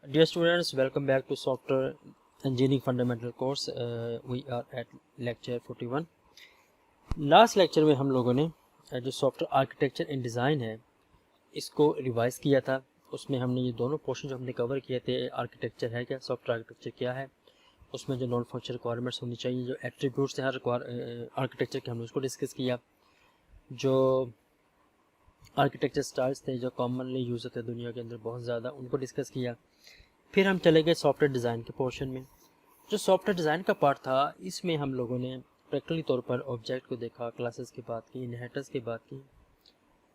Dear students, welcome back to Software Engineering Fundamental course. We are at lecture 41. Last lecture में हम लोगों ने जो सॉफ्टवेयर आर्किटेक्चर एंड डिज़ाइन है इसको रिवाइज किया था। उसमें हमने ये दोनों पोर्शन जो हमने कवर किए थे, आर्किटेक्चर है क्या, सॉफ्टवेयर आर्किटेक्चर क्या है, उसमें जो नॉन फंक्शनल रिक्वायरमेंट्स होनी चाहिए, जो एट्रीब्यूट्स हैं हर आर्किटेक्चर के, हमने उसको डिस्कस किया। जो आर्किटेक्चर स्टाइल्स थे जो कॉमनली यूज़ होते हैं दुनिया के अंदर बहुत ज़्यादा, उनको डिस्कस किया। फिर हम चले गए सॉफ्टवेयर डिज़ाइन के पोर्शन में। जो सॉफ्टवेयर डिज़ाइन का पार्ट था, इसमें हम लोगों ने प्रैक्टिकली तौर पर ऑब्जेक्ट को देखा, क्लासेस की बात की, इनहेरिटेंस की बात की।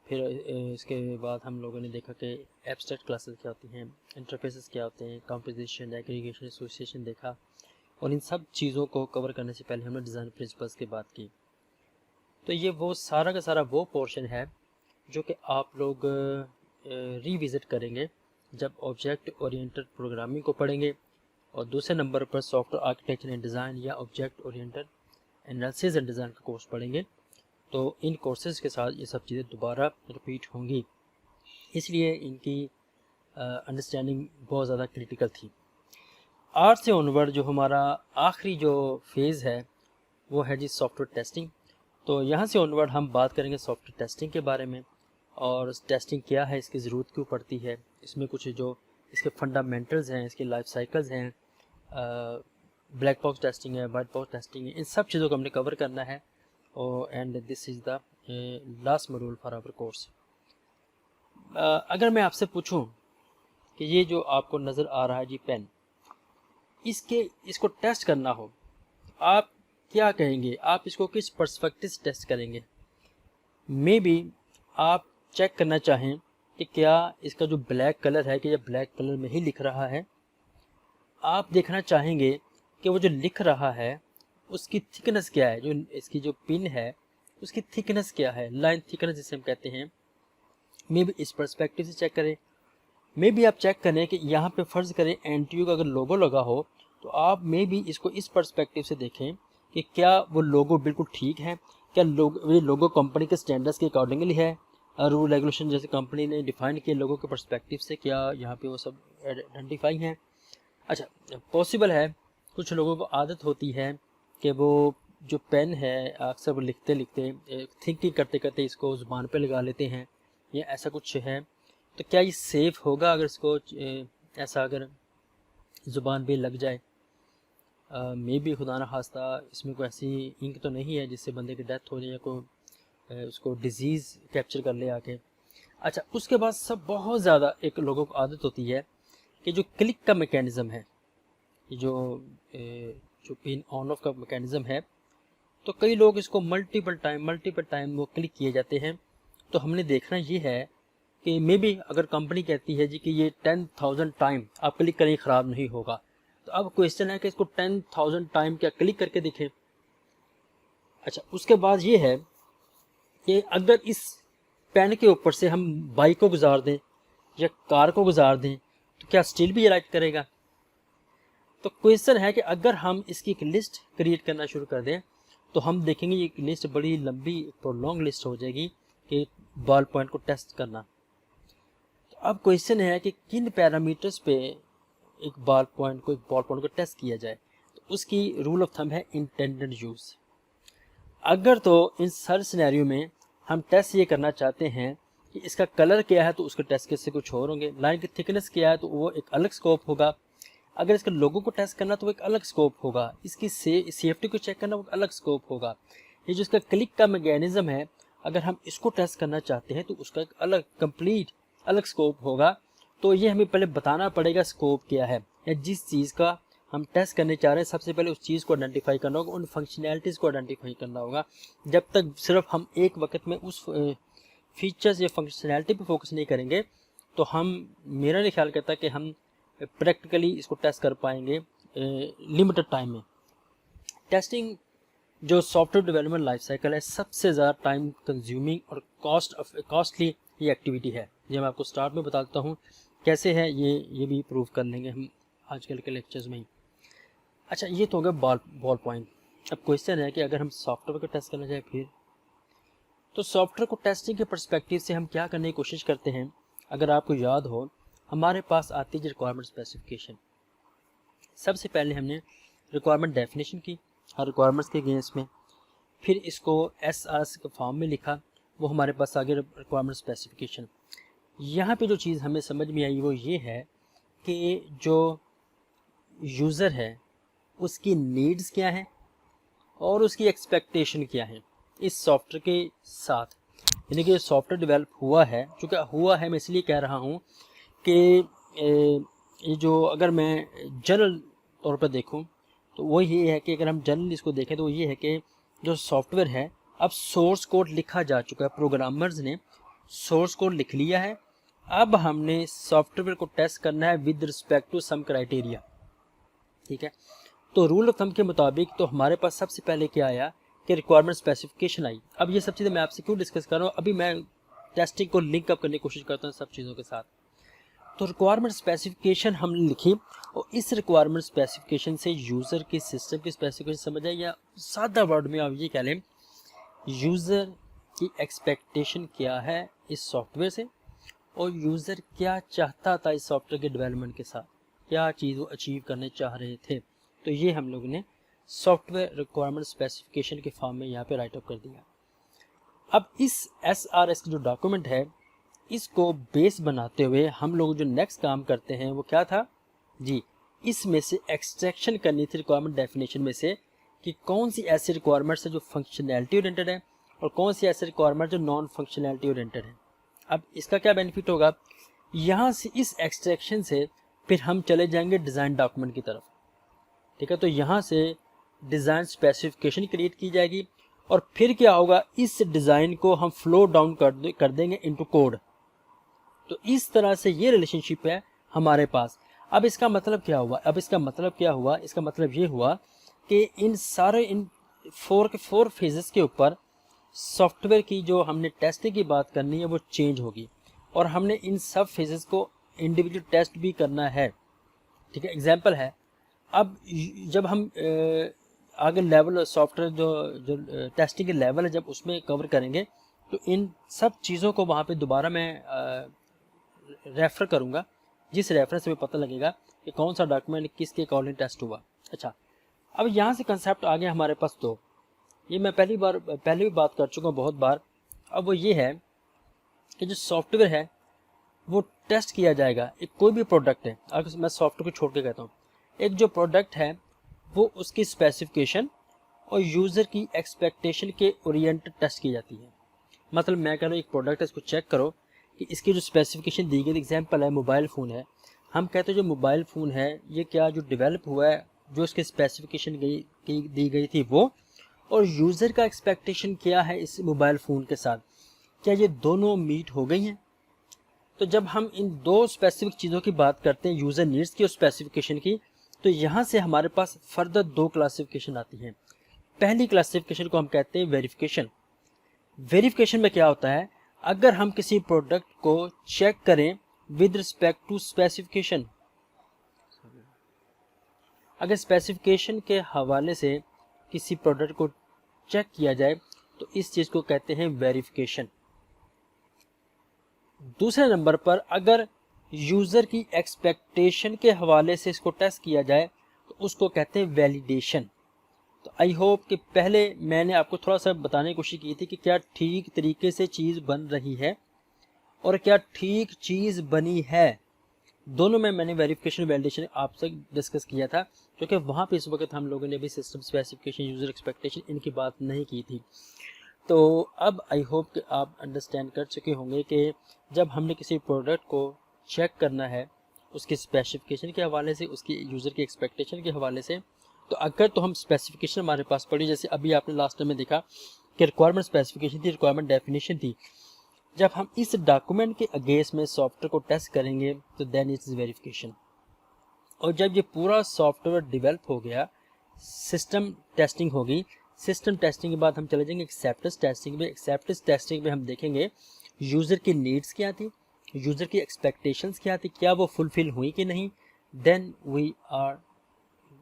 फिर इसके बाद हम लोगों ने देखा कि एब्स्ट्रैक्ट क्लासेस क्या होती हैं, इंटरफेसेस क्या होते हैं, कंपोजिशन, एग्रीगेशन, एसोसिएशन देखा। और इन सब चीज़ों को कवर करने से पहले हमने डिज़ाइन प्रिंसिपल्स की बात की। तो ये वो सारा का सारा वो पोर्शन है जो कि आप लोग रिविज़िट करेंगे जब ऑब्जेक्ट ओरिएंटेड प्रोग्रामिंग को पढ़ेंगे, और दूसरे नंबर पर सॉफ्टवेयर आर्किटेक्चर एंड डिज़ाइन या object oriented analysis and design का कोर्स पढ़ेंगे। तो इन कोर्सेज़ के साथ ये सब चीज़ें दोबारा रिपीट होंगी, इसलिए इनकी अंडरस्टैंडिंग बहुत ज़्यादा क्रिटिकल थी। आज से ऑनवर्ड जो हमारा आखिरी जो फेज़ है वो है जी सॉफ्टवेयर टेस्टिंग। तो यहाँ से ऑनवर्ड हम बात करेंगे सॉफ्टवेयर टेस्टिंग के बारे में, और टेस्टिंग क्या है, इसकी ज़रूरत क्यों पड़ती है, इसमें कुछ जो इसके फंडामेंटल्स हैं, इसके लाइफ साइकिल्स हैं, ब्लैक बॉक्स टेस्टिंग है, वाइट बॉक्स टेस्टिंग है, इन सब चीज़ों को हमने कवर करना है। और and this is the last module for our course. अगर मैं आपसे पूछूं कि ये जो आपको नज़र आ रहा है जी पेन, इसको टेस्ट करना हो, आप क्या कहेंगे? आप इसको किस पर्सपेक्टिव से टेस्ट करेंगे? मे बी आप चेक करना चाहें कि क्या इसका जो ब्लैक कलर है कि ये ब्लैक कलर में ही लिख रहा है। आप देखना चाहेंगे कि वो जो लिख रहा है उसकी थिकनेस क्या है, जो इसकी जो पिन है उसकी थिकनेस क्या है, लाइन थिकनेस जिसे हम कहते हैं। मे बी इस पर्सपेक्टिव से चेक करें। मे बी आप चेक करें कि यहाँ पे फ़र्ज़ करें NTU का अगर लोगो लगा हो, तो आप मे बी इसको इस पर्सपेक्टिव से देखें कि क्या वो लोगो बिल्कुल ठीक है, क्या ये लोगो कंपनी के स्टैंडर्ड्स के अकॉर्डिंगली है, रूल रेगुलेशन जैसे कंपनी ने डिफ़ाइन किए लोगों के पर्सपेक्टिव से, क्या यहाँ पे वो सब आइडेंटिफाई हैं। अच्छा, पॉसिबल है कुछ लोगों को आदत होती है कि वो जो पेन है अक्सर वो लिखते लिखते थिंकिंग करते करते इसको ज़ुबान पे लगा लेते हैं, या ऐसा कुछ है। तो क्या ये सेफ़ होगा अगर इसको ऐसा अगर ज़ुबान पे लग जाए? मे बी खुदा न खास्ता इसमें कोई ऐसी इंक तो नहीं है जिससे बंदे की डेथ हो जाए या कोई उसको डिज़ीज़ कैप्चर कर ले आके। अच्छा, उसके बाद सब बहुत ज़्यादा एक लोगों को आदत होती है कि जो क्लिक का मैकेनिज़्म है, जो पिन ऑन ऑफ का मैकेनिज़्म है, तो कई लोग इसको मल्टीपल टाइम वो क्लिक किए जाते हैं। तो हमने देखना ये है कि मे बी अगर कंपनी कहती है जी कि ये 10,000 टाइम आप क्लिक करें ख़राब नहीं होगा, तो अब क्वेश्चन है कि इसको 10,000 टाइम क्या क्लिक करके देखें। अच्छा, उसके बाद ये है कि अगर इस पेन के ऊपर से हम बाइक को गुजार दें या कार को गुजार दें, तो क्या स्टिल भी ये राइट करेगा? तो क्वेश्चन है कि अगर हम इसकी एक लिस्ट क्रिएट करना शुरू कर दें, तो हम देखेंगे ये लिस्ट बड़ी लंबी लॉन्ग लिस्ट हो जाएगी कि बॉल पॉइंट को टेस्ट करना। तो अब क्वेश्चन है कि किन पैरामीटर्स पे एक बॉल पॉइंट को टेस्ट किया जाए। तो उसकी रूल ऑफ थंब है इंटेंडेड यूज़। अगर तो इन हर सिनेरियो में हम टेस्ट ये करना चाहते हैं कि इसका कलर क्या है, तो उसके टेस्ट केस से कुछ और होंगे। लाइन की थिकनेस क्या है, तो वो एक अलग स्कोप होगा। अगर इसके लोगों को टेस्ट करना तो वो एक अलग स्कोप होगा। इसकी सेफ्टी को चेक करना वो एक अलग स्कोप होगा। ये जो इसका क्लिक का मैकेनिज्म है, अगर हम इसको टेस्ट करना चाहते हैं तो उसका एक अलग कंप्लीट अलग स्कोप होगा। तो ये हमें पहले बताना पड़ेगा स्कोप क्या है, या जिस चीज़ का हम टेस्ट करने चाह रहे हैं सबसे पहले उस चीज़ को आइडेंटिफाई करना होगा, उन फंक्शनैलिटीज़ को आइडेंटिफाई करना होगा। जब तक सिर्फ हम एक वक्त में उस फीचर्स या फंक्शनैलिटी पे फोकस नहीं करेंगे, तो मेरा नहीं ख्याल करता कि हम प्रैक्टिकली इसको टेस्ट कर पाएंगे लिमिटेड टाइम में। टेस्टिंग जो सॉफ्टवेयर डेवलपमेंट लाइफ साइकिल है, सबसे ज़्यादा टाइम कंज्यूमिंग और कॉस्टली ये एक्टिविटी है। ये मैं आपको स्टार्ट में बता देता हूँ कैसे है, ये भी प्रूव कर लेंगे हम आजकल के लेक्चर्स में ही। अच्छा, ये तो हो गया बॉल पॉइंट। अब क्वेश्चन है कि अगर हम सॉफ्टवेयर को टेस्ट करना चाहे फिर, तो सॉफ्टवेयर को टेस्टिंग के पर्सपेक्टिव से हम क्या करने की कोशिश करते हैं। अगर आपको याद हो, हमारे पास आती है रिक्वायरमेंट स्पेसिफिकेशन। सबसे पहले हमने रिक्वायरमेंट डेफिनेशन की हर रिक्वायरमेंट्स के अगेंस्ट में, फिर इसको SRS के फॉर्म में लिखा, वो हमारे पास आगे रिक्वायरमेंट स्पेसिफिकेशन। यहाँ पे जो चीज़ हमें समझ में आई वो ये है कि जो यूज़र है उसकी नीड्स क्या हैं और उसकी एक्सपेक्टेशन क्या है इस सॉफ्टवेयर के साथ। यानी कि सॉफ्टवेयर डेवलप हुआ है, चूँकि हुआ है मैं इसलिए कह रहा हूँ कि ये जो अगर मैं जनरल तौर पर देखूँ तो वो ये है कि अगर हम जनरल इसको देखें तो वो ये है कि जो सॉफ्टवेयर है अब सोर्स कोड लिखा जा चुका है, प्रोग्रामर्स ने सोर्स कोड लिख लिया है, अब हमने सॉफ्टवेयर को टेस्ट करना है with respect to some criteria. ठीक है, तो रूल ऑफ थंब के मुताबिक तो हमारे पास सबसे पहले क्या आया कि रिक्वायरमेंट स्पेसिफिकेशन आई। अब ये सब चीज़ें मैं आपसे क्यों डिस्कस कर रहा हूँ, अभी मैं टेस्टिंग को लिंक अप करने की कोशिश करता हूँ सब चीज़ों के साथ। तो रिक्वायरमेंट स्पेसिफिकेशन हमने लिखी और इस रिक्वायरमेंट स्पेसिफिकेशन से यूज़र की सिस्टम की स्पेसिफिकेशन समझ आए, या सादा वर्ड में आप ये कह लें यूज़र की एक्सपेक्टेशन क्या है इस सॉफ्टवेयर से और यूज़र क्या चाहता था इस सॉफ्टवेयर के डेवलपमेंट के साथ, क्या चीज़ वो अचीव करने चाह रहे थे। तो ये हम लोगों ने सॉफ्टवेयर रिक्वायरमेंट स्पेसिफिकेशन के फॉर्म में यहाँ पे राइट अप कर दिया। अब इस SRS की जो डॉक्यूमेंट है इसको बेस बनाते हुए हम लोग जो नेक्स्ट काम करते हैं वो क्या था जी, इसमें से एक्सट्रैक्शन करनी थी रिक्वायरमेंट डेफिनेशन में से कि कौन सी ऐसी रिक्वायरमेंट्स है जो फंक्शनैलिटी ओरिएंटेड है और कौन सी ऐसी रिक्वायरमेंट जो नॉन फंक्शनैलिटी ओरिएंटेड है। अब इसका क्या बेनिफिट होगा, यहाँ से इस एक्सट्रैक्शन से फिर हम चले जाएंगे डिज़ाइन डॉक्यूमेंट की तरफ। ठीक है, तो यहाँ से डिज़ाइन स्पेसिफिकेशन क्रिएट की जाएगी और फिर क्या होगा, इस डिज़ाइन को हम फ्लो डाउन कर देंगे इनटू कोड। तो इस तरह से ये रिलेशनशिप है हमारे पास। अब इसका मतलब क्या हुआ, इसका मतलब ये हुआ कि इन सारे इन 4 फेजेस के ऊपर सॉफ्टवेयर की जो हमने टेस्टिंग की बात करनी है वो चेंज होगी और हमने इन सब फेजेस को इंडिविजुअल टेस्ट भी करना है। ठीक है, एग्जाम्पल है, अब जब हम आगे लेवल सॉफ्टवेयर जो टेस्टिंग के लेवल है जब उसमें कवर करेंगे तो इन सब चीज़ों को वहाँ पे दोबारा मैं रेफ़र करूँगा, जिस रेफरेंस से पता लगेगा कि कौन सा डॉक्यूमेंट किसके अकॉर्डिंग टेस्ट हुआ। अच्छा, अब यहाँ से कंसेप्ट आ गया हमारे पास, तो ये मैं पहले भी बात कर चुका हूँ बहुत बार। अब वो ये है कि जो सॉफ्टवेयर है वो टेस्ट किया जाएगा। एक कोई भी प्रोडक्ट है, अगर मैं सॉफ्टवेयर को छोड़ के कहता हूँ, एक जो प्रोडक्ट है वो उसकी स्पेसिफिकेशन और यूज़र की एक्सपेक्टेशन के ओरिएंटेड टेस्ट की जाती है। मतलब मैं कह रहा हूँ एक प्रोडक्ट है, इसको चेक करो कि इसकी जो स्पेसिफिकेशन दी गई, एग्जांपल है मोबाइल फ़ोन है, हम कहते हैं जो मोबाइल फ़ोन है ये क्या जो डेवलप हुआ है, जो इसकी स्पेसिफिकेशन दी गई थी वो, और यूज़र का एक्सपेक्टेशन क्या है इस मोबाइल फ़ोन के साथ, क्या ये दोनों मीट हो गई हैं। तो जब हम इन दो स्पेसिफिक चीज़ों की बात करते हैं, यूज़र नीड्स की और स्पेसिफिकेशन की, तो यहाँ से हमारे पास फर्दर 2 क्लासिफिकेशन आती हैं। पहली क्लासिफिकेशन को हम कहते हैं वेरिफिकेशन। वेरिफिकेशन में क्या होता है, अगर हम किसी प्रोडक्ट को चेक करें विद रिस्पेक्ट टू स्पेसिफिकेशन, अगर स्पेसिफिकेशन के हवाले से किसी प्रोडक्ट को चेक किया जाए तो इस चीज़ को कहते हैं वेरिफिकेशन। दूसरे नंबर पर अगर यूज़र की एक्सपेक्टेशन के हवाले से इसको टेस्ट किया जाए तो उसको कहते हैं वैलिडेशन। तो आई होप कि पहले मैंने आपको थोड़ा सा बताने की कोशिश की थी कि क्या ठीक तरीके से चीज़ बन रही है और क्या ठीक चीज़ बनी है। दोनों में मैंने वेरिफिकेशन वैलिडेशन आपसे डिस्कस किया था, क्योंकि वहाँ पे इस वक्त हम लोगों ने भी सिस्टम स्पेसिफिकेशन यूज़र एक्सपेक्टेशन इनकी बात नहीं की थी। तो अब आई होप कि आप अंडरस्टैंड कर चुके होंगे कि जब हमने किसी प्रोडक्ट को चेक करना है उसके स्पेसिफिकेशन के हवाले से, उसकी यूज़र की एक्सपेक्टेशन के हवाले से, तो अगर तो हम स्पेसिफिकेशन हमारे पास पड़ी, जैसे अभी आपने लास्ट टाइम में देखा कि रिक्वायरमेंट स्पेसिफिकेशन थी, रिक्वायरमेंट डेफिनेशन थी, जब हम इस डॉक्यूमेंट के अगेंस्ट में सॉफ्टवेयर को टेस्ट करेंगे तो देन इट्स वेरिफिकेशन। और जब ये पूरा सॉफ्टवेयर डेवलप हो गया, सिस्टम टेस्टिंग होगी, सिस्टम टेस्टिंग के बाद हम चले जाएंगे एक्सेप्टेंस टेस्टिंग में। एक्सेप्टेंस टेस्टिंग में हम देखेंगे यूज़र की नीड्स क्या थी, यूज़र की एक्सपेक्टेशंस क्या थी, क्या वो फुलफिल हुई कि नहीं। Then we are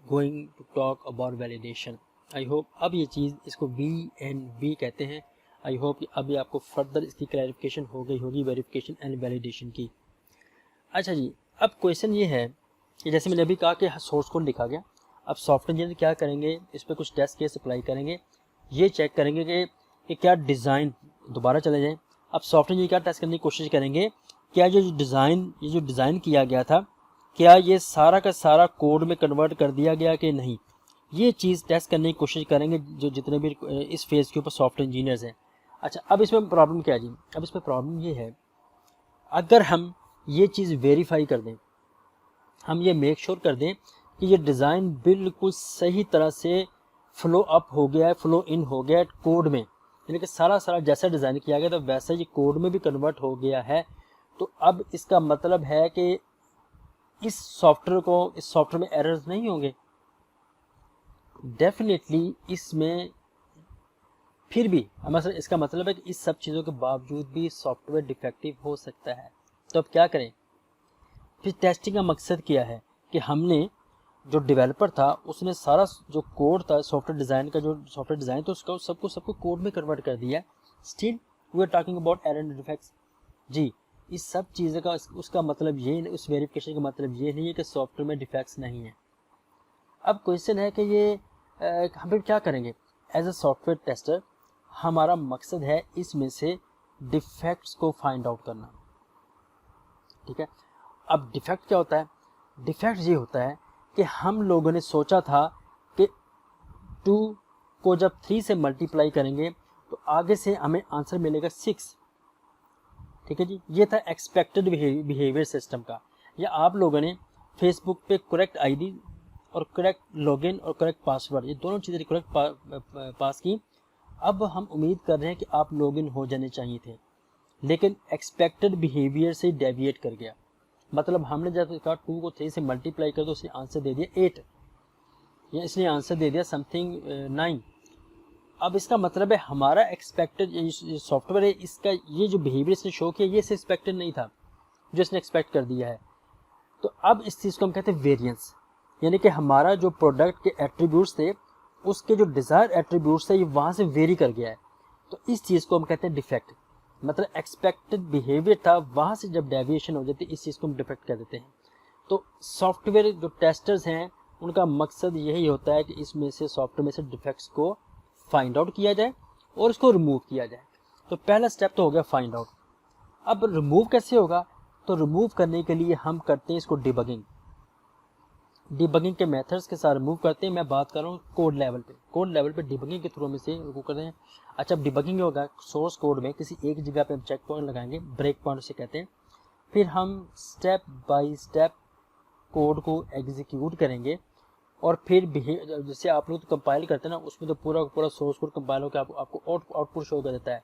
going to talk about validation. I hope अब ये चीज़, इसको VNV कहते हैं, आई होप अभी आपको फर्दर इसकी क्लैरिफिकेशन हो गई होगी वेरिफिकेशन एंड वैलिडेशन की। अच्छा जी, अब क्वेश्चन ये है कि जैसे मैंने अभी कहा कि सोर्स कोड लिखा गया, अब सॉफ्टवेयर इंजीनियर क्या करेंगे, इस पर कुछ टेस्ट केस अप्लाई करेंगे, ये चेक करेंगे कि क्या डिज़ाइन दोबारा चले जाए। अब सॉफ्टवेयर इंजीनियर क्या टेस्ट करने की कोशिश करेंगे, क्या ये जो डिज़ाइन किया गया था, क्या ये सारा का सारा कोड में कन्वर्ट कर दिया गया कि नहीं, ये चीज़ टेस्ट करने की कोशिश करेंगे जो जितने भी इस फेज़ के ऊपर सॉफ्टवेयर इंजीनियर्स हैं। अच्छा, अब इसमें प्रॉब्लम क्या है जी, अब इसमें प्रॉब्लम ये है, अगर हम ये चीज़ वेरीफाई कर दें, हम ये मेक श्योर कर दें कि ये डिज़ाइन बिल्कुल सही तरह से फ्लो अप हो गया है, फ्लो इन हो गया है कोड में, यानी कि सारा जैसा डिज़ाइन किया गया था वैसा ये कोड में भी कन्वर्ट हो गया है, तो अब इसका मतलब है कि इस सॉफ्टवेयर में एरर्स नहीं होंगे। डेफिनेटली इसमें फिर भी इसका मतलब है कि इस सब चीज़ों के बावजूद भी सॉफ्टवेयर डिफेक्टिव हो सकता है। तो अब क्या करें, फिर टेस्टिंग का मकसद क्या है कि हमने जो डेवलपर था उसने सारा जो कोड था सॉफ्टवेयर डिज़ाइन का, जो सॉफ्टवेयर डिज़ाइन था उसका सबको कोड में कन्वर्ट कर दिया। Still we are talking about error and defects जी। इस सब चीज़ों का उसका मतलब ये, उस वेरिफिकेशन का मतलब ये नहीं है कि सॉफ्टवेयर में डिफेक्ट्स नहीं है। अब क्वेश्चन है कि ये हम फिर क्या करेंगे एज अ सॉफ्टवेयर टेस्टर, हमारा मकसद है इसमें से डिफेक्ट्स को फाइंड आउट करना। ठीक है, अब डिफेक्ट क्या होता है, डिफेक्ट ये होता है कि हम लोगों ने सोचा था कि 2 को जब 3 से मल्टीप्लाई करेंगे तो आगे से हमें आंसर मिलेगा 6। ठीक है जी, ये था एक्सपेक्टेड बिहेवियर सिस्टम का। या आप लोगों ने फेसबुक पे करेक्ट आईडी और करेक्ट लॉगिन और करेक्ट पासवर्ड, ये दोनों चीज़ें करेक्ट पास की। अब हम उम्मीद कर रहे हैं कि आप लॉगिन हो जाने चाहिए थे, लेकिन एक्सपेक्टेड बिहेवियर से डेविएट कर गया। मतलब हमने जब कहा 2 को 3 से मल्टीप्लाई कर दो, उसने आंसर दे दिया 8, या इसने आंसर दे दिया समथिंग 9। अब इसका मतलब है हमारा एक्सपेक्टेड सॉफ्टवेयर है, इसका ये जो बिहेवियर इसने शो किया ये एक्सपेक्टेड नहीं था जो इसने एक्सपेक्ट कर दिया है। तो अब इस चीज़ को हम कहते हैं वेरिएंस, यानी कि हमारा जो प्रोडक्ट के एट्रीब्यूट्स थे उसके जो डिज़ायर एट्रीब्यूट्स थे ये वहाँ से वेरी कर गया है, तो इस चीज़ को हम कहते हैं डिफेक्ट। मतलब एक्सपेक्टेड बिहेवियर था, वहाँ से जब डेविएशन हो जाती है इस चीज़ को हम डिफेक्ट कह देते हैं। तो सॉफ्टवेयर जो टेस्टर्स हैं उनका मकसद यही होता है कि इसमें से सॉफ्टवेयर में से डिफेक्ट्स को फाइंड आउट किया जाए और उसको रिमूव किया जाए। तो पहला स्टेप तो हो गया फाइंड आउट। अब रिमूव कैसे होगा, तो रिमूव करने के लिए हम करते हैं इसको डिबगिंग। डिबगिंग के मेथड्स के साथ रिमूव करते हैं। मैं बात कर रहा हूँ कोड लेवल पे डिबगिंग के थ्रू में से रिमूव करते हैं। अच्छा, अब डिबगिंग होगा सोर्स कोड में किसी एक जगह पे हम चेक पॉइंट लगाएंगे, ब्रेक पॉइंट उसे कहते हैं। फिर हम स्टेप बाय स्टेप कोड को एग्जीक्यूट करेंगे और फिर जैसे आप लोग तो कंपाइल करते हैं ना, उसमें तो पूरा सोर्स कोड कंपाइल होकर आपको आउटपुट शो कर देता है।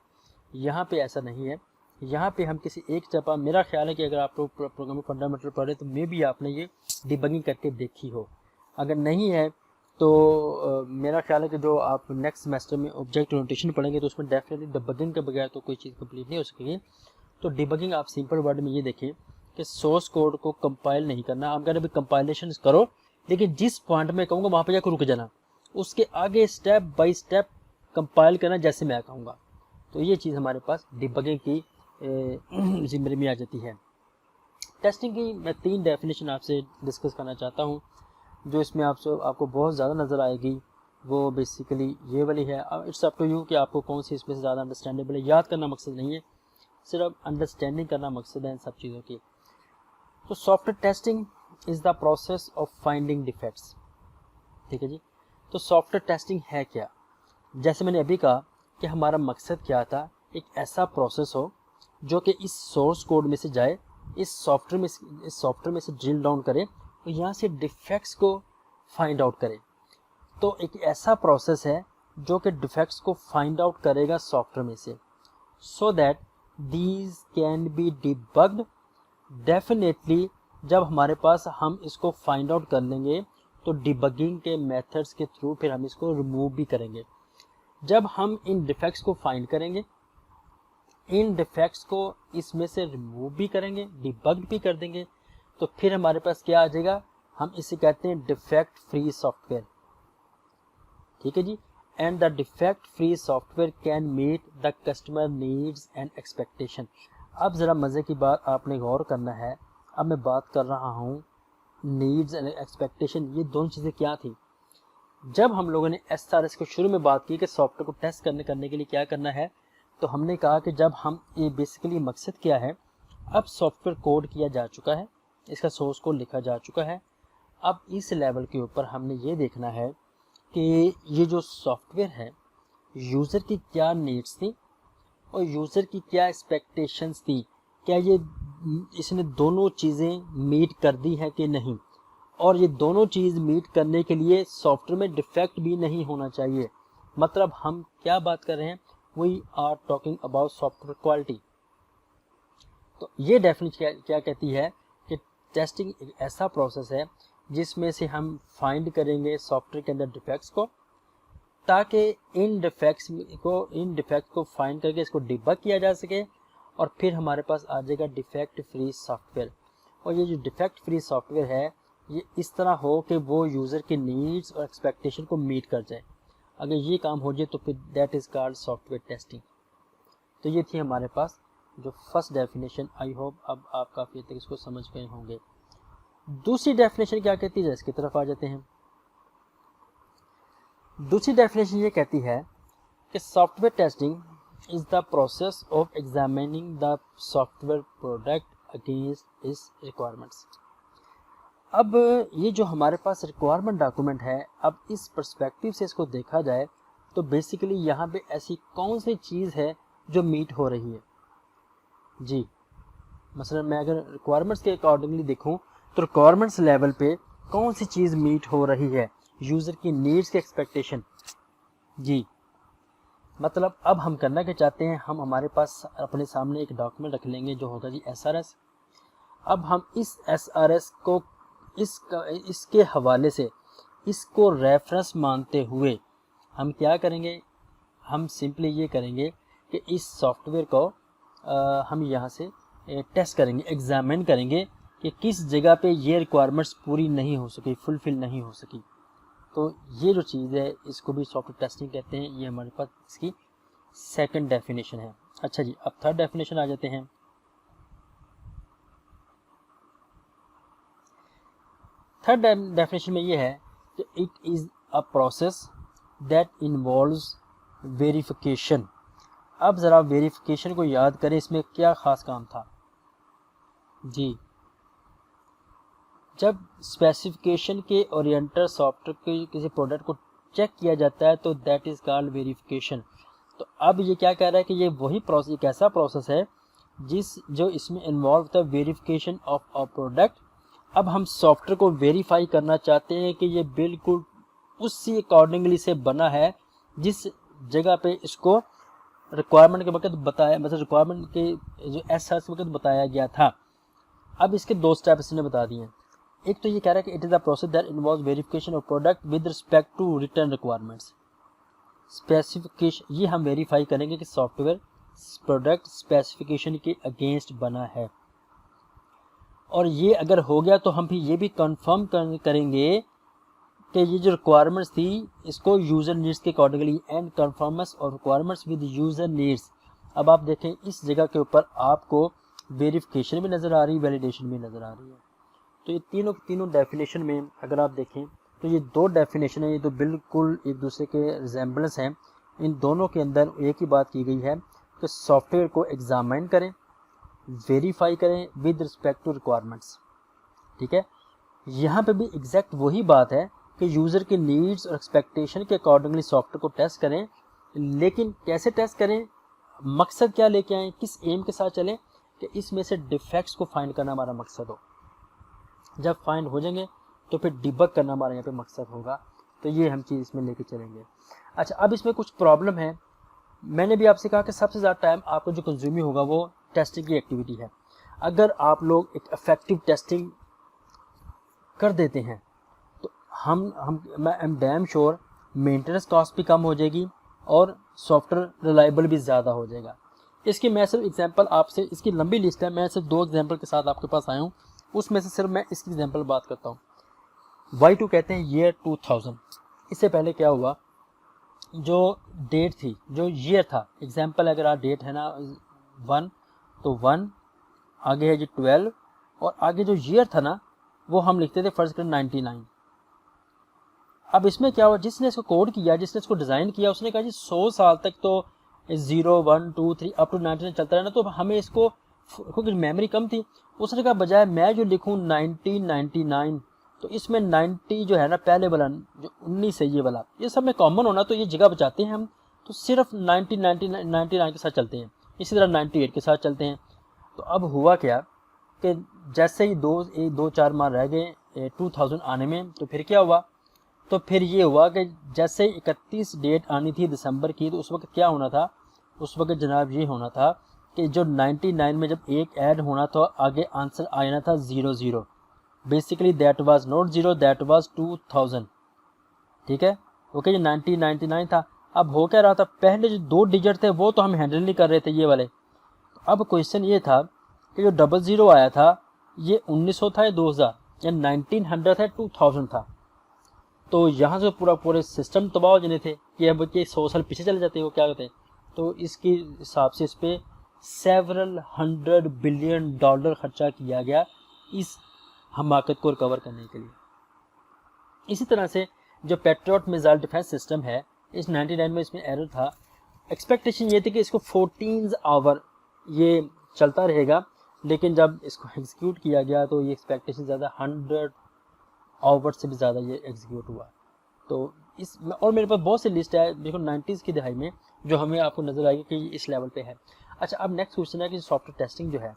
यहाँ पे ऐसा नहीं है, यहाँ पे हम किसी एक जगह, मेरा ख्याल है कि अगर आप लोग प्रोग्रामिंग फंडामेंटल पढ़े तो मे भी आपने ये डिबगिंग करके देखी हो। अगर नहीं है तो मेरा ख्याल है कि जो आप नेक्स्ट सेमेस्टर में ऑब्जेक्ट ओरिएंटेशन पढ़ेंगे तो उसमें डेफिनेटली डिबगिंग के बगैर तो कोई चीज़ कंप्लीट नहीं हो सकेगी। तो डिबगिंग आप सिंपल वर्ड में ये देखें कि सोर्स कोड को कंपाइल नहीं करना। आप अगर अभी कंपाइलेशन करो, लेकिन जिस पॉइंट में कहूँगा वहाँ पे जाकर रुक जाना, उसके आगे स्टेप बाय स्टेप कंपाइल करना जैसे मैं कहूँगा। तो ये चीज़ हमारे पास डिबगिंग की जिम्मेदारी में आ जाती है। टेस्टिंग की मैं 3 डेफिनेशन आपसे डिस्कस करना चाहता हूँ, जो इसमें आपको बहुत ज़्यादा नज़र आएगी। वो बेसिकली ये वाली है। इट्स अप टू यू कि आपको कौन सी इसमें से ज़्यादा अंडरस्टैंडेबल है। याद करना मकसद नहीं है, सिर्फ अंडरस्टैंडिंग करना मकसद है इन सब चीज़ों की। तो software testing is the process of finding defects. ठीक है जी, तो सॉफ्टवेयर टेस्टिंग है क्या? जैसे मैंने अभी कहा कि हमारा मकसद क्या था, एक ऐसा प्रोसेस हो जो कि इस सोर्स कोड में से जाए, इस सॉफ्टवेयर में से ड्रिल डाउन करे और यहाँ से डिफेक्ट्स को फाइंड आउट करे। तो एक ऐसा प्रोसेस है जो कि डिफेक्ट्स को फाइंड आउट करेगा सॉफ्टवेयर में से, so that these can be debugged. Definitely जब हमारे पास हम इसको फाइंड आउट कर लेंगे तो डिबगिंग के मेथड्स के थ्रू फिर हम इसको रिमूव भी करेंगे। जब हम इन डिफेक्ट्स को फाइंड करेंगे, इन डिफेक्ट्स को इसमें से रिमूव भी करेंगे, डिबग्ड भी कर देंगे, तो फिर हमारे पास क्या आ जाएगा, हम इसे कहते हैं डिफेक्ट फ्री सॉफ्टवेयर। ठीक है जी, and the defect free software can meet the customer needs and expectation. अब ज़रा मज़े की बात आपने गौर करना है, अब मैं बात कर रहा हूँ नीड्स एंड एक्सपेक्टेशन, ये दोनों चीज़ें क्या थी। जब हम लोगों ने SRS को शुरू में बात की कि सॉफ्टवेयर को टेस्ट करने के लिए क्या करना है, तो हमने कहा कि जब हम ये बेसिकली मकसद क्या है, अब सॉफ्टवेयर कोड किया जा चुका है, इसका सोर्स कोड लिखा जा चुका है। अब इस लेवल के ऊपर हमने ये देखना है कि ये जो सॉफ्टवेयर है यूज़र की क्या नीड्स थी और यूज़र की क्या एक्सपेक्टेशंस थी, क्या ये इसने दोनों चीज़ें मीट कर दी हैं कि नहीं, और ये दोनों चीज़ मीट करने के लिए सॉफ्टवेयर में डिफेक्ट भी नहीं होना चाहिए। मतलब हम क्या बात कर रहे हैं, we are talking about software quality. तो ये डेफिनेशन क्या कहती है कि टेस्टिंग एक ऐसा प्रोसेस है जिसमें से हम फाइंड करेंगे सॉफ्टवेयर के अंदर डिफेक्ट्स को, ताकि इन डिफेक्ट को फाइंड करके इसको डिबग किया जा सके, और फिर हमारे पास आ जाएगा डिफेक्ट फ्री सॉफ्टवेयर। और ये जो डिफेक्ट फ्री सॉफ्टवेयर है ये इस तरह हो कि वो यूज़र के नीड्स और एक्सपेक्टेशन को मीट कर जाए। अगर ये काम हो जाए तो फिर that is called software testing. तो ये थी हमारे पास जो फर्स्ट डेफिनेशन। आई होप अब आप काफ़ी हद तक इसको समझ गए होंगे। दूसरी डेफिनेशन क्या कहती है, इसकी तरफ आ जाते हैं। दूसरी डेफिनेशन ये कहती है कि software testing is the process of examining the software product against it's requirements. अब ये जो हमारे पास रिक्वायरमेंट डॉक्यूमेंट है, अब इस पर्सपेक्टिव से इसको देखा जाए तो बेसिकली यहाँ पे ऐसी कौन सी चीज़ है जो मीट हो रही है। जी, मसलन मैं अगर रिक्वायरमेंट्स के अकॉर्डिंगली देखूँ तो रिक्वायरमेंट्स लेवल पे कौन सी चीज़ मीट हो रही है, यूज़र की नीड्स के एक्सपेक्टेशन। जी, मतलब अब हम करना क्या चाहते हैं, हम हमारे पास अपने सामने एक डॉक्यूमेंट रख लेंगे जो होगा जी SRS। अब हम इस SRS को इसके हवाले से इसको रेफरेंस मानते हुए हम क्या करेंगे, हम सिंपली ये करेंगे कि इस सॉफ्टवेयर को हम यहाँ से टेस्ट करेंगे, एग्जामिन करेंगे कि किस जगह पे ये रिक्वायरमेंट्स पूरी नहीं हो सकी, फुलफिल नहीं हो सकी। तो ये जो चीज़ है इसको भी सॉफ्टवेयर टेस्टिंग कहते हैं। ये हमारे पास इसकी सेकंड डेफिनेशन है। अच्छा जी, अब थर्ड डेफिनेशन आ जाते हैं। थर्ड डेफिनेशन में ये है कि it is a process that involves verification. अब ज़रा वेरिफिकेशन को याद करें, इसमें क्या ख़ास काम था। जी, जब स्पेसिफिकेशन के ओरिएंटेड सॉफ्टवेयर के किसी प्रोडक्ट को चेक किया जाता है तो दैट इज़ कॉल्ड वेरिफिकेशन। तो अब ये क्या कह रहा है कि ये वही प्रोसेस, एक ऐसा प्रोसेस है जो इसमें इन्वॉल्व था वेरिफिकेशन ऑफ अ प्रोडक्ट। अब हम सॉफ्टवेयर को वेरीफाई करना चाहते हैं कि ये बिल्कुल उसी अकॉर्डिंगली से बना है जिस जगह पे इसको रिक्वायरमेंट के वक्त बताया, मतलब रिक्वायरमेंट के जो SRS के वक्त बताया गया था। अब इसके दो स्टेप इसने बता दिए हैं। एक तो ये कह रहा है कि it is a process that involves verification of product with respect to return requirements. Specification, ये हम वेरीफाई करेंगे कि सॉफ्टवेयर प्रोडक्ट स्पेसिफिकेशन के अगेंस्ट बना है, और ये अगर हो गया तो हम भी ये भी कंफर्म करेंगे कि ये जो रिक्वायरमेंट्स थी इसको यूज़र नीड्स के अकॉर्डिंगली एंड कंफर्मेंस और रिक्वायरमेंट्स विद यूज़र नीड्स। अब आप देखें इस जगह के ऊपर आपको वेरिफिकेशन भी नज़र आ रही है, वैलिडेशन भी नज़र आ रही है। तो ये तीनों डेफिनेशन में अगर आप देखें तो ये दो डेफिनेशन है, ये तो बिल्कुल एक दूसरे के रिजेम्बलेंस हैं। इन दोनों के अंदर एक ही बात की गई है कि सॉफ्टवेयर को एग्जामिन करें, वेरीफाई करें विद रिस्पेक्ट टू रिक्वायरमेंट्स। ठीक है, यहाँ पे भी एग्जैक्ट वही बात है कि यूज़र के नीड्स और एक्सपेक्टेशन के अकॉर्डिंगली सॉफ्टवेयर को टेस्ट करें, लेकिन कैसे टेस्ट करें, मकसद क्या लेके आएँ, किस एम के साथ चलें कि इसमें से डिफेक्ट्स को फाइंड करना हमारा मकसद हो। जब फाइंड हो जाएंगे तो फिर डिबग करना हमारा यहाँ पे मकसद होगा। तो ये हम चीज़ इसमें लेके चलेंगे। अच्छा, अब इसमें कुछ प्रॉब्लम है। मैंने भी आपसे कहा कि सबसे ज़्यादा टाइम आपको जो कंज्यूमिंग होगा वो टेस्टिंग की एक्टिविटी है। अगर आप लोग एक इफेक्टिव टेस्टिंग कर देते हैं तो मैं am damn sure maintenance cost भी कम हो जाएगी और सॉफ्टवेयर रिलायबल भी ज़्यादा हो जाएगा। इसकी मैं सिर्फ एग्जांपल आपसे, इसकी लंबी लिस्ट है, मैं सिर्फ 2 एग्जांपल के साथ आपके पास आया हूँ, उसमें से सिर्फ मैं इसकी एग्जांपल बात करता हूँ। Y2 कहते हैं ईयर 2000। इससे पहले क्या हुआ, जो डेट थी, जो ईयर था, एग्जांपल अगर आप डेट है ना 1 तो 1 आगे है जी 12 और आगे जो ईयर था ना वो हम लिखते थे फर्स्ट करें 99। अब इसमें क्या हुआ, जिसने इसको कोड किया, जिसने इसको डिज़ाइन किया, उसने कहा जी 100 साल तक तो 0 1 2 3 अप टू 99 चलता रहना, तो हमें इसको, क्योंकि मेमोरी कम थी, उसने कहा बजाय मैं जो लिखूँ 1999, तो इसमें 90 जो है ना पहले वाला, जो 19 है ये वाला, ये सब में कॉमन होना, तो ये जगह बचाते हैं हम, तो सिर्फ 1999 के साथ चलते हैं। इसी तरह 98 के साथ चलते हैं। तो अब हुआ क्या कि जैसे ही दो चार माह रह गए 2000 आने में, तो फिर क्या हुआ, तो फिर ये हुआ कि जैसे 31 डेट आनी थी दिसंबर की, तो उस वक्त क्या होना था, उस वक्त जनाब ये होना था कि जो 99 में जब एक ऐड होना था, आगे आंसर आना था 00। Basically that was not 0, that was 2000। ठीक है, ओके, जो 1999 था। अब हो क्या रहा था, पहले जो 2 डिजिट थे वो तो हम हैंडल नहीं कर रहे थे ये वाले। अब क्वेश्चन ये था कि जो 00 आया था ये 1900 था या 2000 या 1900 था, 2000 था। तो यहाँ से पूरे सिस्टम तबाह हो जाने थे कि अब बच्चे 100 साल पीछे चले जाते हैं, वो क्या होते हैं। तो इसके हिसाब से इस पर सेवरल $100 बिलियन खर्चा किया गया इस हमाकत को रिकवर करने के लिए। इसी तरह से जो पेट्रियट मिसाइल डिफेंस सिस्टम है, इस 99 में इसमें एरर था। एक्सपेक्टेशन ये थी कि इसको 14 आवर ये चलता रहेगा, लेकिन जब इसको एग्जीक्यूट किया गया तो ये एक्सपेक्टेशन ज़्यादा 100 आवर से भी ज़्यादा ये एग्जीक्यूट हुआ। तो इस, और मेरे पास बहुत सी लिस्ट है देखो 90s की दहाई में, जो हमें आपको नज़र आएगी कि इस लेवल पे है। अच्छा, अब नेक्स्ट क्वेश्चन है कि सॉफ्टवेयर टेस्टिंग जो है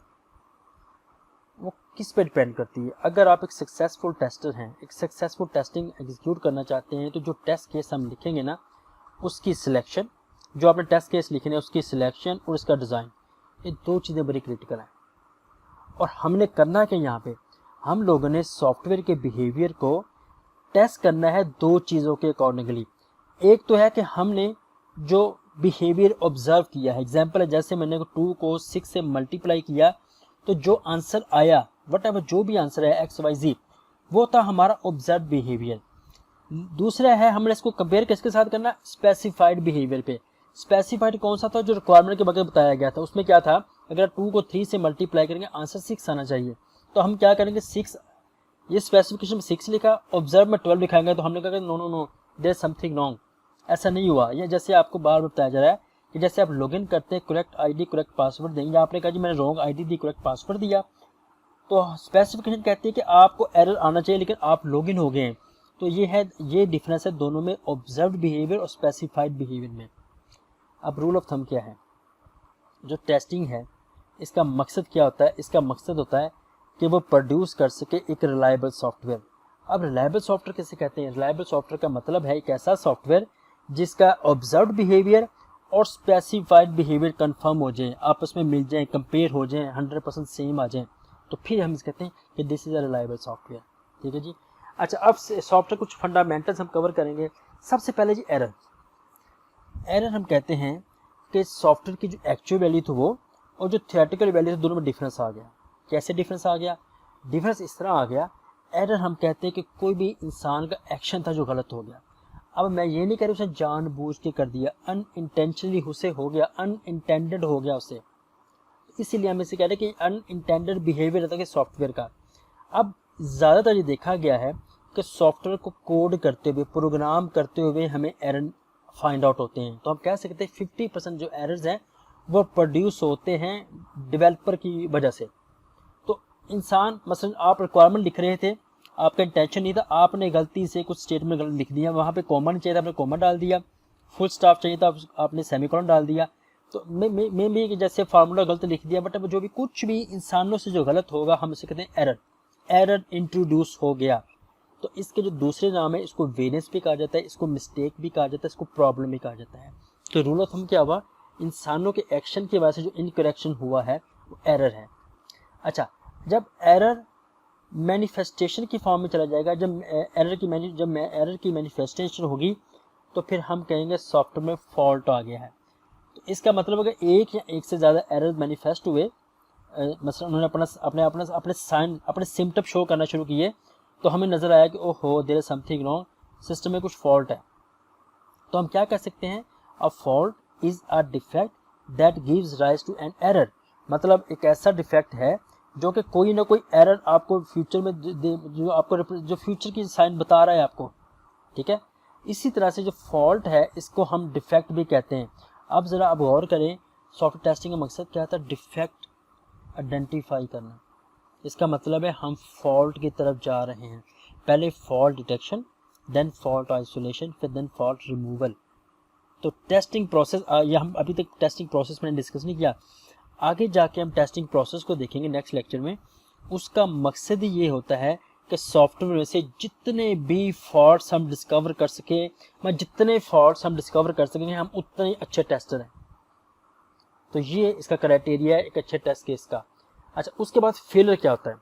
वो किस पे डिपेंड करती है। अगर आप एक सक्सेसफुल टेस्टर हैं, एक सक्सेसफुल टेस्टिंग एग्जीक्यूट करना चाहते हैं, तो जो टेस्ट केस हम लिखेंगे ना, उसकी सिलेक्शन, जो आपने टेस्ट केस लिखे हैं उसकी सिलेक्शन और इसका डिज़ाइन, ये 2 चीज़ें बड़ी क्रिटिकल हैं। और हमने करना क्या यहाँ पे, हम लोगों ने सॉफ्टवेयर के बिहेवियर को टेस्ट करना है 2 चीज़ों के अकॉर्डिंगली। एक तो है कि हमने जो बिहेवियर ऑब्जर्व किया है, एग्जाम्पल है जैसे मैंने 2 को 6 से मल्टीप्लाई किया, तो जो आंसर आया, वट एवर जो भी आंसर है XYZ, वो था हमारा ऑब्जर्व बिहेवियर। दूसरा है हमने इसको कंपेयर किसके साथ करना, स्पेसिफाइड बिहेवियर पे। स्पेसिफाइड कौन सा था, जो रिक्वायरमेंट के बगैर बताया गया था। उसमें क्या था, अगर 2 को 3 से मल्टीप्लाई करेंगे आंसर 6 आना चाहिए, तो हम क्या करेंगे 6, ये स्पेसिफिकेशन में 6 लिखा, ऑब्जर्व में 12 लिखाएंगे, तो हमने कहा no no no there something wrong, ऐसा नहीं हुआ। ये जैसे आपको बार बार बताया जा रहा है कि जैसे आप लॉगिन करते हैं, करेक्ट आईडी करेक्ट पासवर्ड देंगे, आपने कहा जी मैंने रॉन्ग आईडी दी, करेक्ट पासवर्ड दिया, तो स्पेसिफिकेशन कहती है कि आपको एरर आना चाहिए, लेकिन आप लॉगिन हो गए हैं। तो ये डिफरेंस है दोनों में, ऑब्जर्व्ड बिहेवियर और स्पेसिफाइड बिहेवियर में। अब रूल ऑफ थंब क्या है, जो टेस्टिंग है इसका मकसद क्या होता है, इसका मकसद होता है कि वो प्रोड्यूस कर सके एक रिलायबल सॉफ्टवेयर। अब रिलायबल सॉफ्टवेयर किसे कहते हैं, रिलायबल सॉफ्टवेयर का मतलब है एक ऐसा सॉफ्टवेयर जिसका ऑब्जर्व्ड बिहेवियर और स्पेसिफाइड बिहेवियर कंफर्म हो जाए, आपस में मिल जाए, कंपेयर हो जाए, 100% सेम आ जाए, तो फिर हम कहते हैं कि this is a reliable software. ठीक है जी। अच्छा, अब सॉफ्टवेयर कुछ फंडामेंटल्स हम कवर करेंगे। सबसे पहले जी एरर हम कहते हैं कि सॉफ्टवेयर की जो एक्चुअल वैल्यू थी वो और जो थियोरेटिकल वैल्यू थी, दोनों में डिफरेंस आ गया। कैसे डिफरेंस आ गया, डिफरेंस इस तरह आ गया, एरर हम कहते हैं कि कोई भी इंसान का एक्शन था जो गलत हो गया। अब मैं ये नहीं कह रही उसे जानबूझ के कर दिया, अनइंटेंशनली उसे हो गया, अनइंटेंडेड हो गया उसे, इसीलिए हम इसे कह रहे हैं कि अनइंटेंडेड बिहेवियर रहता है सॉफ्टवेयर का। अब ज़्यादातर ये देखा गया है कि सॉफ्टवेयर को कोड करते हुए, प्रोग्राम करते हुए हमें एरर फाइंड आउट होते हैं। तो हम कह सकते हैं 50% जो एरर्स हैं वो प्रोड्यूस होते हैं डेवलपर की वजह से। तो इंसान, मसलन आप रिक्वायरमेंट लिख रहे थे, आपका इंटेंशन नहीं था, आपने गलती से कुछ स्टेटमेंट गलत लिख दिया, वहाँ पे कॉमा नहीं चाहिए था, आपने कॉमा डाल दिया, फुल स्टॉप चाहिए था, आपने सेमीकोलन डाल दिया, तो मैं भी जैसे फार्मूला गलत लिख दिया। बट अब जो भी कुछ भी इंसानों से जो गलत होगा हम इसे कहते हैं एरर इंट्रोड्यूस हो गया। तो इसके जो दूसरे नाम है, इसको वेरिएंस भी कहा जाता है, इसको मिस्टेक भी कहा जाता है, इसको प्रॉब्लम भी कहा जाता है। तो रूल ऑफ थंब क्या हुआ, इंसानों के एक्शन की वजह से जो इनकरेक्शन हुआ है वो एरर है। अच्छा, जब एरर मैनिफेस्टेशन की फॉर्म में चला जाएगा, जब एरर की मैनिफेस्टेशन होगी, तो फिर हम कहेंगे सॉफ्टवेयर में फॉल्ट आ गया है। तो इसका मतलब अगर एक या एक से ज़्यादा एरर मैनिफेस्ट हुए, मतलब उन्होंने अपने सिम्टम शो करना शुरू किए, तो हमें नज़र आया कि ओहो there is something wrong, system में कुछ फॉल्ट है। तो हम क्या कह सकते हैं, a fault is a defect that gives rise to an error. मतलब एक ऐसा डिफेक्ट है जो कि कोई ना कोई एरर आपको फ्यूचर में जो आपको जो फ्यूचर की साइन बता रहा है आपको, ठीक है। इसी तरह से जो फॉल्ट है इसको हम डिफेक्ट भी कहते हैं। अब ज़रा आप गौर करें, सॉफ्टवेयर टेस्टिंग का मकसद क्या था? डिफेक्ट आइडेंटिफाई करना। इसका मतलब है हम फॉल्ट की तरफ जा रहे हैं। पहले fault detection, then fault isolation, फिर देन फॉल्ट रिमूवल। तो टेस्टिंग प्रोसेस, ये हम अभी तक टेस्टिंग प्रोसेस में डिस्कस नहीं किया, आगे जाके हम टेस्टिंग प्रोसेस को देखेंगे नेक्स्ट लेक्चर में। उसका मकसद ही ये होता है कि सॉफ्टवेयर में से जितने भी फॉल्ट्स हम डिस्कवर कर सके, जितने फॉल्ट्स हम डिस्कवर कर सकेंगे हम उतने ही अच्छे टेस्टर हैं। तो ये इसका क्राइटेरिया है एक अच्छे टेस्ट केस का। अच्छा, उसके बाद फेलर क्या होता है?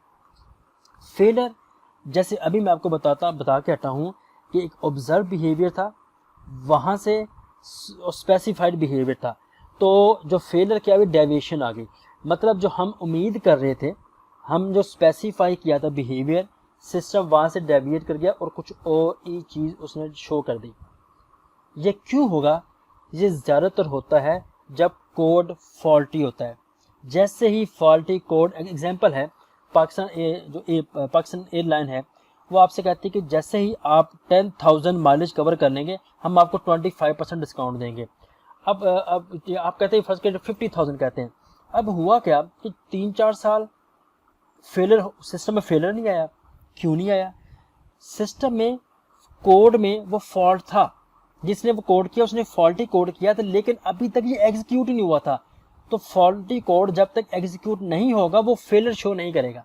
फेलर जैसे अभी मैं आपको बता के हटा हूँ कि एक ऑब्जर्व बिहेवियर था, वहाँ से स्पेसिफाइड बिहेवियर था। तो जो फेलर क्या हुई? डेविएशन आ गई। मतलब जो हम उम्मीद कर रहे थे, हम जो स्पेसिफाई किया था बिहेवियर, सिस्टम वहाँ से डेविएट कर गया और कुछ और ही चीज़ उसने शो कर दी। ये क्यों होगा? ये ज़्यादातर होता है जब कोड फॉल्टी होता है। जैसे ही फॉल्टी कोड, एग्जांपल है पाकिस्तान पाकिस्तान एयरलाइन है, वो आपसे कहती है कि जैसे ही आप 10,000 माइलेज कवर कर लेंगे हम आपको 25% डिस्काउंट देंगे। अब आप कहते हैं फर्स्ट के 50,000 कहते हैं। अब हुआ क्या कि 3-4 साल फेलर, सिस्टम में फेलर नहीं आया। क्यों नहीं आया? सिस्टम में कोड में वो फॉल्ट था, जिसने वो कोड किया उसने फॉल्टी कोड किया था, लेकिन अभी तक ये एग्जीक्यूट ही नहीं हुआ था। तो फॉल्टी कोड जब तक एग्जीक्यूट नहीं होगा वो फेलर शो नहीं करेगा।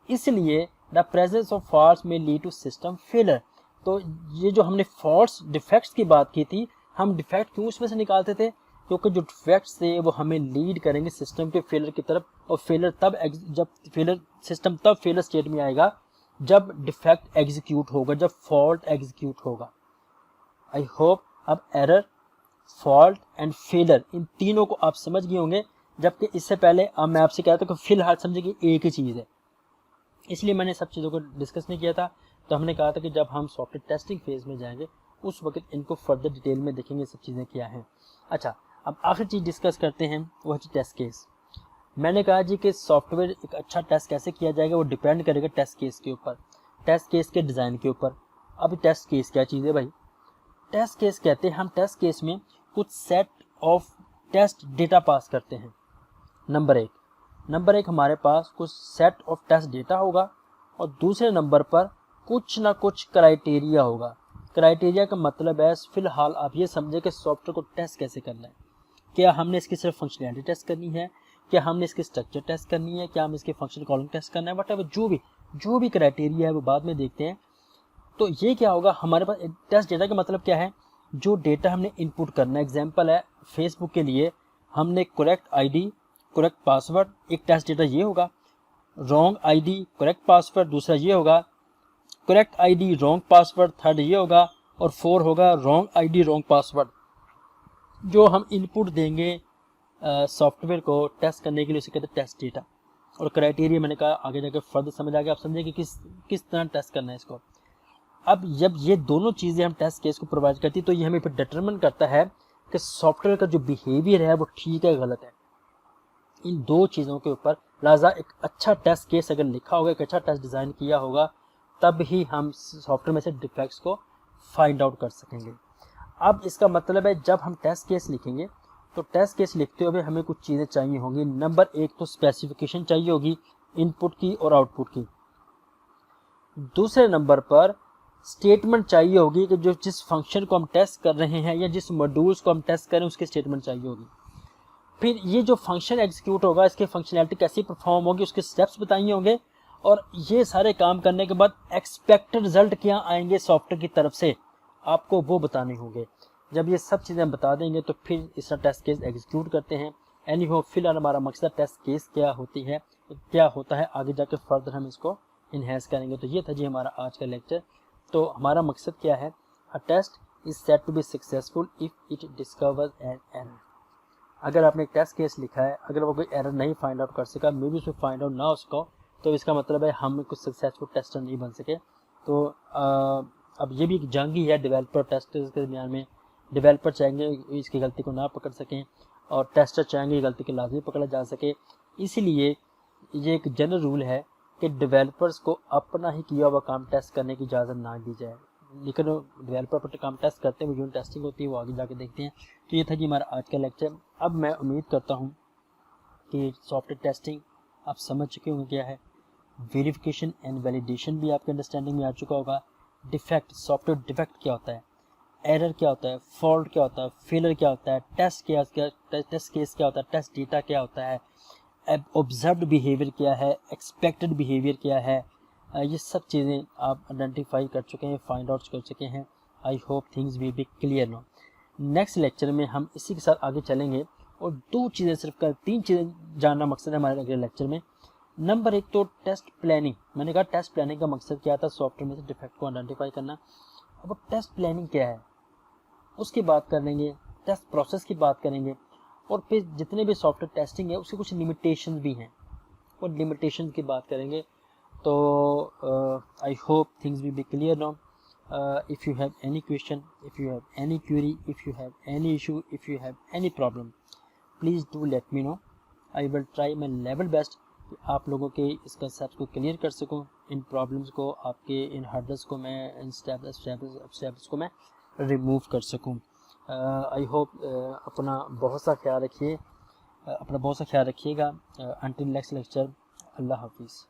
इसलिए द प्रेजेंस ऑफ फॉल्ट्स में लीड टू सिस्टम फेलर। तो ये जो हमने फॉल्ट्स डिफेक्ट्स की बात की थी, हम डिफेक्ट क्यों उसमें से निकालते थे? क्योंकि जो डिफेक्ट्स थे वो हमें लीड करेंगे सिस्टम के फेलर की तरफ, और फेलर तब जब फेलर सिस्टम तब फेलर स्टेट में आएगा जब डिफेक्ट एग्जीक्यूट होगा, जब फॉल्ट एग्जीक्यूट होगा। आई होप अब एरर, फॉल्ट एंड फेलर, इन तीनों को आप समझ गए होंगे। जबकि इससे पहले अब मैं आपसे कहता हूँ कि फिलहाल समझे कि एक ही चीज़ है, इसलिए मैंने सब चीज़ों को डिस्कस नहीं किया था। तो हमने कहा था कि जब हम सॉफ्टवेयर टेस्टिंग फेज में जाएंगे उस वक्त इनको फर्दर डिटेल में देखेंगे सब चीज़ें क्या हैं। अच्छा, अब आखिरी चीज़ डिस्कस करते हैं, वो है टेस्ट केस। मैंने कहा जी कि सॉफ्टवेयर एक अच्छा टेस्ट कैसे किया जाएगा वो डिपेंड करेगा टेस्ट केस के ऊपर, टेस्ट केस के डिज़ाइन के ऊपर। अब टेस्ट केस क्या चीज़ है भाई? टेस्ट केस कहते हैं हम टेस्ट केस में कुछ set of test data pass करते हैं। नंबर एक हमारे पास कुछ सेट ऑफ टेस्ट डेटा होगा, और दूसरे नंबर पर कुछ ना कुछ क्राइटेरिया होगा। क्राइटेरिया का मतलब है, फिलहाल आप ये समझे कि सॉफ्टवेयर को टेस्ट कैसे करना है। क्या हमने इसकी सिर्फ फंक्शनैलिटी टेस्ट करनी है, क्या हमने इसकी स्ट्रक्चर टेस्ट करनी है, क्या हमें इसके फंक्शन कॉलिंग टेस्ट करना है, वट जो भी क्राइटेरिया है वो बाद में देखते हैं। तो ये क्या होगा हमारे पास टेस्ट डेटा का मतलब क्या है? जो डेटा हमने इनपुट करना है। एग्जांपल है फेसबुक के लिए हमने करेक्ट आईडी, करेक्ट पासवर्ड, एक टेस्ट डेटा ये होगा। रॉन्ग आईडी, करेक्ट पासवर्ड, दूसरा ये होगा। Correct ID, wrong password, third ये होगा। और 4 होगा रॉन्ग आईडी, रॉन्ग पासवर्ड। जो हम इनपुट देंगे सॉफ्टवेयर को टेस्ट करने के लिए, उसे कहते हैं टेस्ट डेटा। और क्राइटेरिया मैंने कहा आगे जाकर फर्दर समझ आ गया, आप समझे कि किस तरह टेस्ट करना है इसको। अब जब ये दोनों चीज़ें हम टेस्ट केस को प्रोवाइड करती तो ये हमें फिर डिटरमिन करता है कि सॉफ्टवेयर का जो बिहेवियर है वो ठीक है गलत है। इन दो चीज़ों के ऊपर लिहाजा एक अच्छा टेस्ट केस अगर लिखा होगा, एक अच्छा टेस्ट डिज़ाइन किया होगा, तब ही हम सॉफ्टवेयर में से डिफेक्ट्स को फाइंड आउट कर सकेंगे। अब इसका मतलब है जब हम टेस्ट केस लिखेंगे तो टेस्ट केस लिखते हुए हमें कुछ चीज़ें चाहिए होंगी। नंबर एक तो स्पेसिफिकेशन चाहिए होगी इनपुट की और आउटपुट की। दूसरे नंबर पर स्टेटमेंट चाहिए होगी कि जो जिस फंक्शन को हम टेस्ट कर रहे हैं या जिस मॉड्यूल्स को हम टेस्ट करें उसकी स्टेटमेंट चाहिए होगी। फिर ये जो फंक्शन एग्जीक्यूट होगा इसकी फंक्शनैलिटी कैसी परफॉर्म होगी, उसके स्टेप्स बताइए होंगे। और ये सारे काम करने के बाद एक्सपेक्टेड रिजल्ट क्या आएंगे सॉफ्टवेयर की तरफ से, आपको वो बताने होंगे। जब ये सब चीज़ें बता देंगे तो फिर इस तरह टेस्ट केस एग्जीक्यूट करते हैं। एनी हो, फिलहाल हमारा मकसद टेस्ट केस क्या होता है, आगे जाके फर्दर हम इसको इन्हेंस करेंगे। तो ये था जी हमारा आज का लेक्चर। तो हमारा मकसद क्या है? A test is set to be successful if it discovers an error. अगर आपने एक टेस्ट केस लिखा है, अगर वो कोई एरर नहीं फाइंड आउट कर सका, मे बी उसमें फाइंड आउट ना हो सका, तो इसका मतलब है हम कुछ सक्सेसफुल टेस्टर नहीं बन सके। तो अब ये भी एक जंग ही है डेवलपर टेस्टर्स के दरमियान में। डेवलपर चाहेंगे इसकी गलती को ना पकड़ सकें और टेस्टर चाहेंगे गलती के लाजमी पकड़ा जा सके। इसीलिए ये एक जनरल रूल है कि डेवलपर्स को अपना ही किया हुआ काम टेस्ट करने की इजाज़त ना दी जाए, लेकिन डेवलपर अपना काम टेस्ट करते हैं, यूनिट टेस्टिंग होती है, वो आगे जाके देखते हैं। तो ये था जी हमारा आज का लेक्चर। अब मैं उम्मीद करता हूँ कि सॉफ्टवेयर टेस्टिंग आप समझ चुके होंगे क्या है, वेरिफिकेशन एंड वैलिडेशन भी आपके अंडरस्टैंडिंग में आ चुका होगा, डिफेक्ट, सॉफ्टवेयर डिफेक्ट क्या होता है, एरर क्या होता है, फॉल्ट क्या होता है, फेलर क्या होता है, टेस्ट केस क्या होता है, टेस्ट डेटा क्या होता है, ऑब्जर्व्ड बिहेवियर क्या है, एक्सपेक्टेड बिहेवियर क्या है, ये सब चीज़ें आप आइडेंटिफाई कर चुके हैं, फाइंड आउट कर चुके हैं। I hope things will be clear now. Next lecture में हम इसी के साथ आगे चलेंगे और दो चीज़ें सिर्फ कर, तीन चीज़ें जानना मकसद है हमारे अगले लेक्चर में। नंबर एक तो टेस्ट प्लानिंग। मैंने कहा टेस्ट प्लानिंग का मकसद क्या था, सॉफ्टवेयर में से डिफेक्ट को आइडेंटिफाई करना। अब टेस्ट प्लानिंग क्या है उसकी बात कर लेंगे, टेस्ट प्रोसेस की बात करेंगे, और फिर जितने भी सॉफ्टवेयर टेस्टिंग है उसके कुछ लिमिटेशन भी हैं, और लिमिटेशन की बात करेंगे। तो I hope things will be clear now. If you have any question, if you have any query, if you have any issue, if you have any problem, please do let me know. I will try my level best कि आप लोगों के इस concept को clear कर सकूं, इन problems को, आपके इन हर्डल्स को मैं, इन स्टेप्स को मैं रिमूव कर सकूं। आई होप अपना बहुत सा ख्याल रखिएगा। अंटिल नेक्स्ट लेक्चर, अल्लाह हाफिज़।